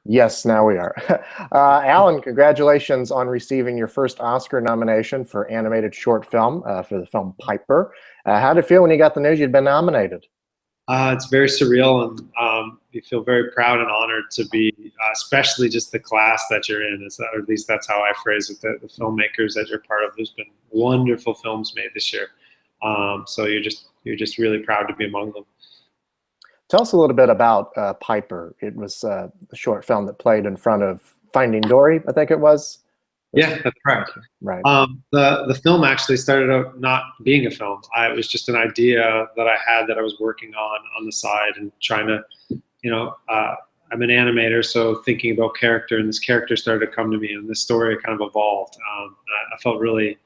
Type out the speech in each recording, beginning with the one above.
Yes, now we are. Alan, congratulations on receiving your first Oscar nomination for animated short film for the film Piper. How did it feel when you got the news you'd been nominated? It's very surreal, and you feel very proud and honored to be, especially just the class that you're in. Or at least that's how I phrase it. The filmmakers that you're part of. There's been wonderful films made this year, so you're just really proud to be among them. Tell us a little bit about Piper. It was a short film that played in front of Finding Dory, I think it was. Yeah, that's correct. Right. The film actually started out not being a film. It was just an idea that I had that I was working on the side and trying to, I'm an animator, so thinking about character, and this character started to come to me, and this story kind of evolved. I felt really,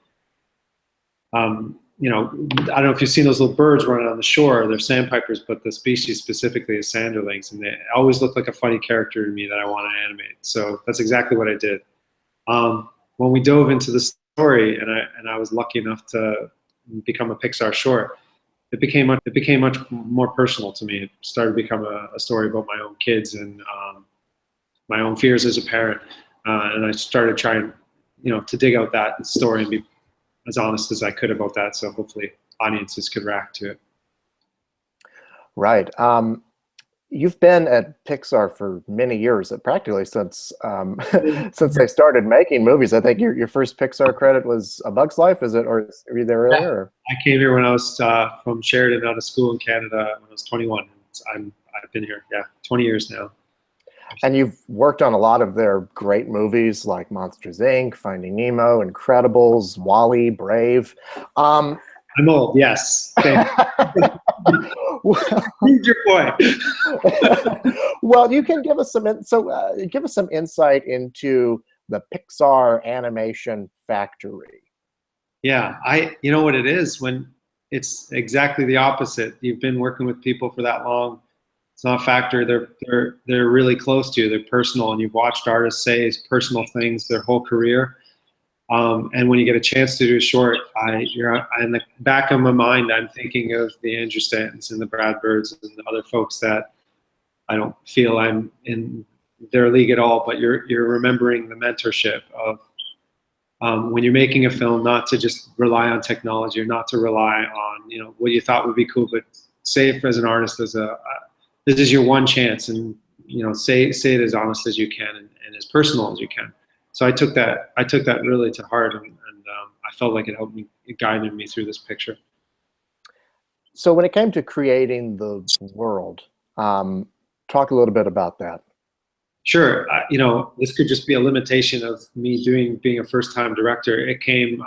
I don't know if you've seen those little birds running on the shore. They're sandpipers, but the species specifically is sanderlings, and they always look like a funny character to me that I want to animate. So that's exactly what I did. When we dove into the story, and I was lucky enough to become a Pixar short, it became much more personal to me. It started to become a story about my own kids and my own fears as a parent, and I started trying, to dig out that story and be as honest as I could about that. So hopefully audiences could react to it. Right. You've been at Pixar for many years, practically since since they started making movies. I think your first Pixar credit was A Bug's Life, is it, or were you there earlier? Yeah. Or? I came here when I was from Sheridan, out of school in Canada, when I was 21. I've been here, 20 years now. And you've worked on a lot of their great movies like Monsters, Inc., Finding Nemo, Incredibles, Wall-E, Brave. I'm old, yes. Who's your boy? Well, you can give us give us some insight into the Pixar animation factory. Yeah, you know what it is, when it's exactly the opposite. You've been working with people for that long. It's not a factor. They're really close to you. They're personal, and you've watched artists say personal things their whole career. And when you get a chance to do a short, in the back of my mind, I'm thinking of the Andrew Stantons and the Brad Birds and the other folks that I don't feel I'm in their league at all. But you're remembering the mentorship of when you're making a film, not to just rely on technology, or not to rely on what you thought would be cool, but say it as an artist this is your one chance, and say it as honest as you can and as personal as you can. So I took that really to heart, and I felt like it guided me through this picture. So when it came to creating the world, talk a little bit about that. Sure. This could just be a limitation of me being a first-time director. I came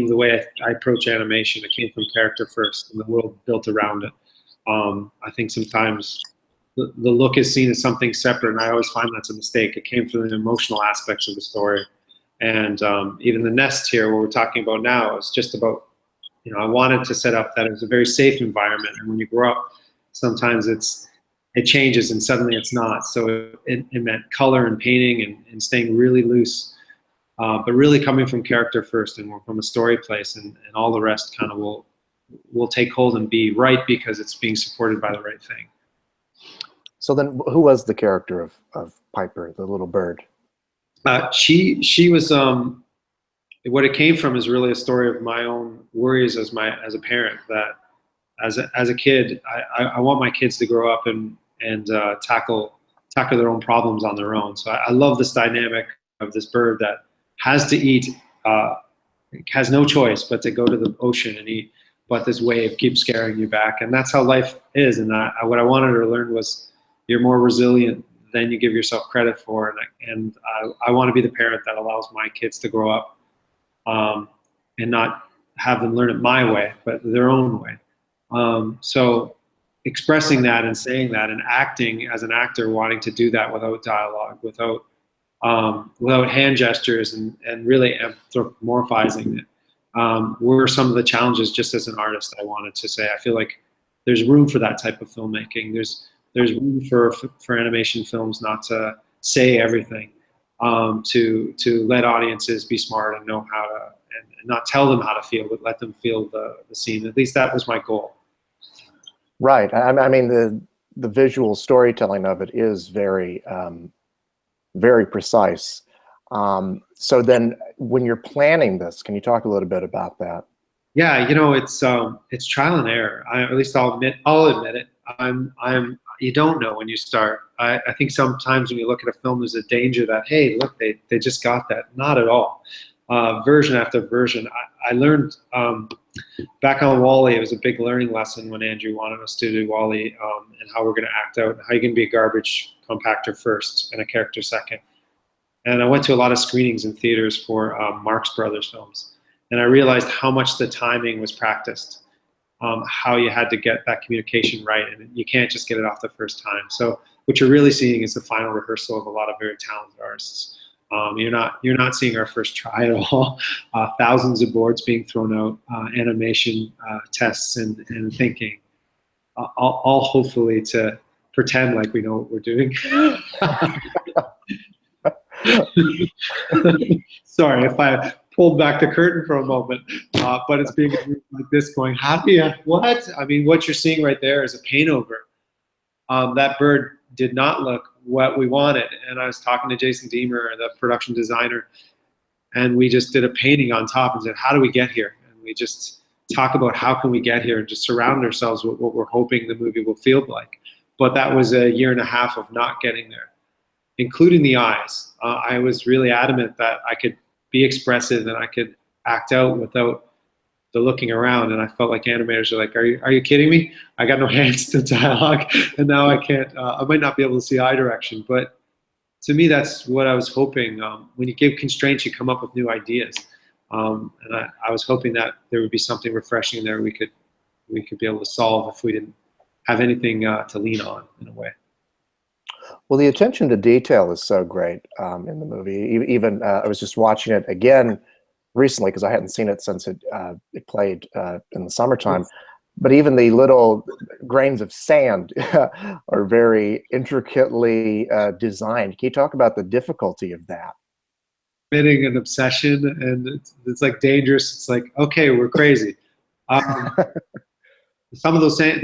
the way I approach animation. It came from character first, and the world built around it. I think sometimes the look is seen as something separate, and I always find that's a mistake. It came from the emotional aspects of the story. And even the nest here, what we're talking about now, is just about, I wanted to set up that it was a very safe environment. And when you grow up, sometimes it changes and suddenly it's not. So it meant color and painting and staying really loose, but really coming from character first and from a story place, and all the rest kind of will take hold and be right because it's being supported by the right thing. So then who was the character of Piper, the little bird? She was, what it came from is really a story of my own worries as a parent, that as a kid, I want my kids to grow up and tackle their own problems on their own. So I love this dynamic of this bird that has to eat, has no choice but to go to the ocean and eat, but this wave keeps scaring you back. And that's how life is. And what I wanted her to learn was, you're more resilient than you give yourself credit for. And I want to be the parent that allows my kids to grow up and not have them learn it my way, but their own way. So expressing that and saying that and acting as an actor, wanting to do that without dialogue, without hand gestures, and really anthropomorphizing it, were some of the challenges. Just as an artist, I wanted to say, I feel like there's room for that type of filmmaking. There's room for animation films not to say everything, to let audiences be smart and know how to, and not tell them how to feel, but let them feel the scene. At least that was my goal. Right. I mean, the visual storytelling of it is very very precise. So then, when you're planning this, can you talk a little bit about that? Yeah, it's trial and error. At least I'll admit it. You don't know when you start. I think sometimes when you look at a film, there's a danger that, hey, look, they just got that. Not at all. Version after version. I learned back on Wall-E. It was a big learning lesson when Andrew wanted us to do Wall-E, and how we're going to act out, how you can be a garbage compactor first and a character second. And I went to a lot of screenings in theaters for Marx Brothers films. And I realized how much the timing was practiced, how you had to get that communication right. And you can't just get it off the first time. So what you're really seeing is the final rehearsal of a lot of very talented artists. You're not seeing our first try at all. Thousands of boards being thrown out, animation tests and thinking, all hopefully to pretend like we know what we're doing. Sorry if I pulled back the curtain for a moment, but it's being like this going, how do you, what? I mean, what you're seeing right there is a paint over. That bird did not look what we wanted. And I was talking to Jason Deemer, the production designer, and we just did a painting on top and said, how do we get here? And we just talk about how can we get here and just surround ourselves with what we're hoping the movie will feel like. But that was a year and a half of not getting there, including the eyes. I was really adamant that I could be expressive and I could act out without the looking around. And I felt like animators are like, are you kidding me? I got no hands to dialogue, and now I can't, I might not be able to see eye direction. But to me, that's what I was hoping. When you give constraints, you come up with new ideas. And I was hoping that there would be something refreshing there we could be able to solve if we didn't have anything to lean on in a way. Well, the attention to detail is so great in the movie. Even I was just watching it again recently because I hadn't seen it since it played in the summertime. But even the little grains of sand are very intricately designed. Can you talk about the difficulty of that? Committing an obsession, and it's like dangerous. It's like, okay, we're crazy. Some of those a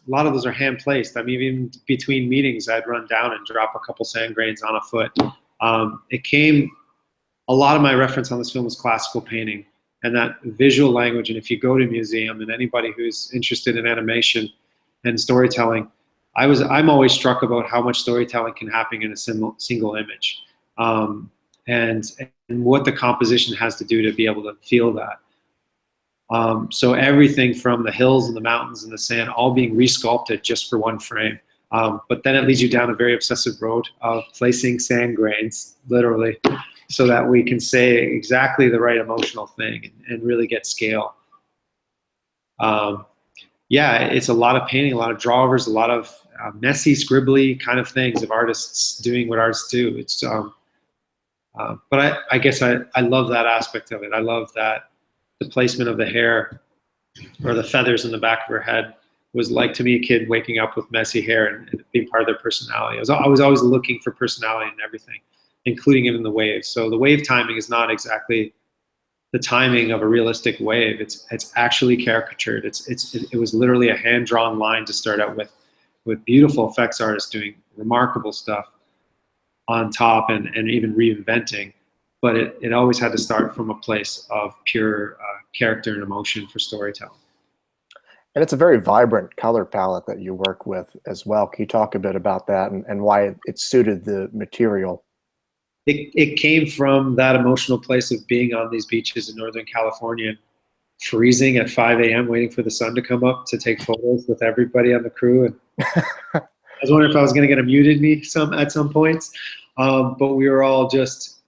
lot of those are hand placed. I mean, even between meetings, I'd run down and drop a couple sand grains on a foot. A lot of my reference on this film was classical painting and that visual language. And if you go to a museum, and anybody who's interested in animation and storytelling, I'm always struck about how much storytelling can happen in a single image, and what the composition has to do to be able to feel that. So everything from the hills and the mountains and the sand all being resculpted just for one frame. But then it leads you down a very obsessive road of placing sand grains, literally, so that we can say exactly the right emotional thing and really get scale. Yeah, it's a lot of painting, a lot of drawovers, a lot of messy, scribbly kind of things of artists doing what artists do. It's, but I guess I love that aspect of it. I love that the placement of the hair or the feathers in the back of her head was like, to me, a kid waking up with messy hair and being part of their personality. I was always looking for personality in everything, including it in the waves. So the wave timing is not exactly the timing of a realistic wave. It's actually caricatured. It was literally a hand-drawn line to start out with beautiful effects artists doing remarkable stuff on top and even reinventing. But it always had to start from a place of pure character and emotion for storytelling. And it's a very vibrant color palette that you work with as well. Can you talk a bit about that and why it suited the material? It came from that emotional place of being on these beaches in Northern California, freezing at 5 a.m., waiting for the sun to come up to take photos with everybody on the crew. And I was wondering if I was going to get a mutiny at some points, but we were all just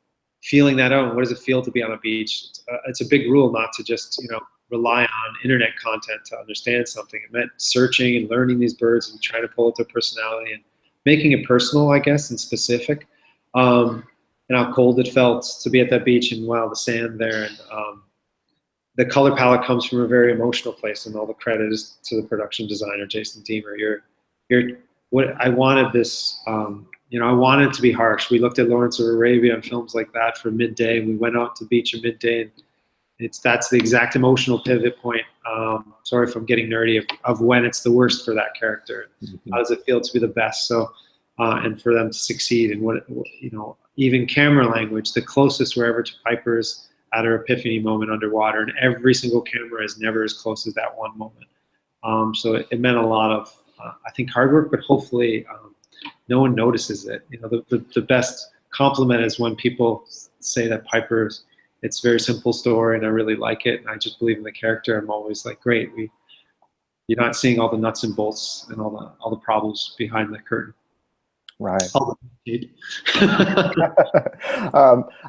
feeling that out. What does it feel to be on a beach? It's a big rule not to just rely on internet content to understand something. It meant searching and learning these birds and trying to pull out their personality and making it personal, I guess, and specific. And how cold it felt to be at that beach, and wow, the sand there. And the color palette comes from a very emotional place, and all the credit is to the production designer, Jason Deemer. I wanted this, I wanted it to be harsh. We looked at Lawrence of Arabia and films like that for midday, and we went out to the beach at midday, and that's the exact emotional pivot point. Sorry if I'm getting nerdy, of when it's the worst for that character. How does it feel to be the best? So, and for them to succeed, and what, you know, even camera language, the closest we're ever to Piper's at her epiphany moment underwater, and every single camera is never as close as that one moment. So it meant a lot of, I think, hard work, but hopefully no one notices it. You know, the best compliment is when people say that Piper's, it's a very simple story and I really like it and I just believe in the character. I'm always like, great, you're not seeing all the nuts and bolts and all the problems behind the curtain. Right.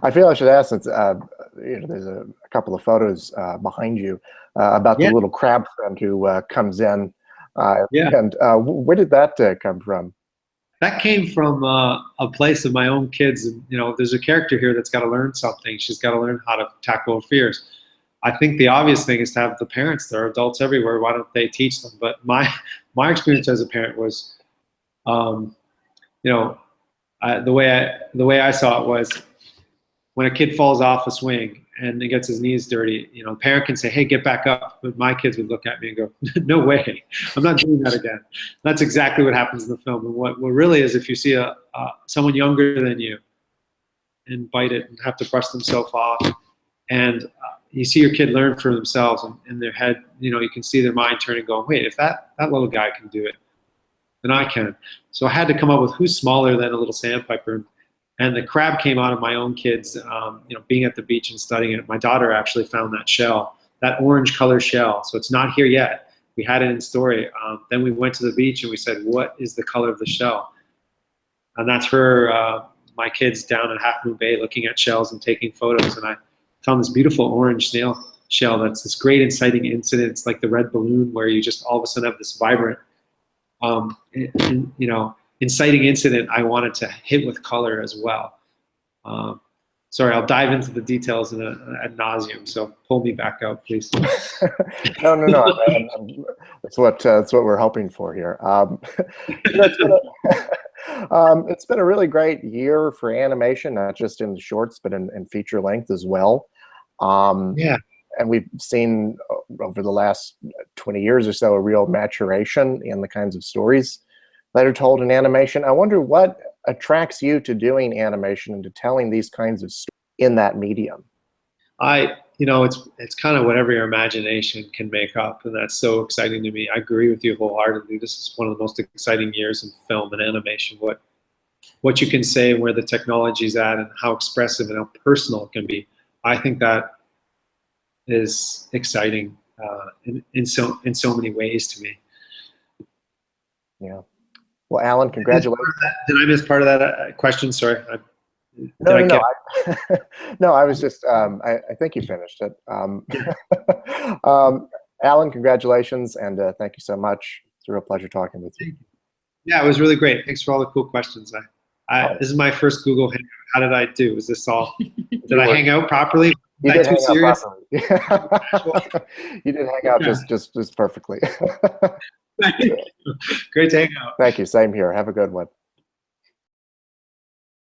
I feel I should ask, since you know, there's a couple of photos behind you about the little crab friend who comes in. And where did that come from? That came from a place of my own kids. And, you know, there's a character here that's got to learn something. She's got to learn how to tackle her fears. I think the obvious thing is to have the parents. There are adults everywhere. Why don't they teach them? But my experience as a parent was, you know, the way I saw it was, when a kid falls off a swing and he gets his knees dirty, you know, a parent can say, hey, get back up. But my kids would look at me and go, no way, I'm not doing that again. That's exactly what happens in the film. And what really is, if you see someone younger than you and bite it and have to brush themselves off, and you see your kid learn for themselves, and in their head, you know, you can see their mind turning, going, wait, if that little guy can do it, then I can. So I had to come up with who's smaller than a little sandpiper. And the crab came out of my own kids, you know, being at the beach and studying it. My daughter actually found that shell, that orange color shell. So it's not here yet. We had it in story. Then we went to the beach and we said, what is the color of the shell? And that's her, my kids down at Half Moon Bay looking at shells and taking photos. And I found this beautiful orange snail shell that's this great inciting incident. It's like the red balloon where you just all of a sudden have this vibrant, you know, inciting incident I wanted to hit with color as well. Sorry, I'll dive into the details ad nauseum, so pull me back out, please. No. That's what we're hoping for here. It's been a really great year for animation, not just in the shorts, but in feature length as well. And we've seen over the last 20 years or so a real maturation in the kinds of stories that are told in animation. I wonder what attracts you to doing animation and to telling these kinds of stories in that medium. You know, it's kind of whatever your imagination can make up, and that's so exciting to me. I agree with you wholeheartedly. This is one of the most exciting years in film and animation. What you can say and where the technology's at, and how expressive and how personal it can be. I think that is exciting in so many ways to me. Yeah. Well, Alan, congratulations. Did I miss part of that question? Sorry. No, I was just, I think you finished it. Alan, congratulations, and thank you so much. It's a real pleasure talking with you. Yeah, it was really great. Thanks for all the cool questions. This is my first Google Hangout. How did I do? Was this all, did I hang out properly? You did hang out properly. You did hang out just perfectly. Thank you. Great to hang out. Thank you. Same here. Have a good one.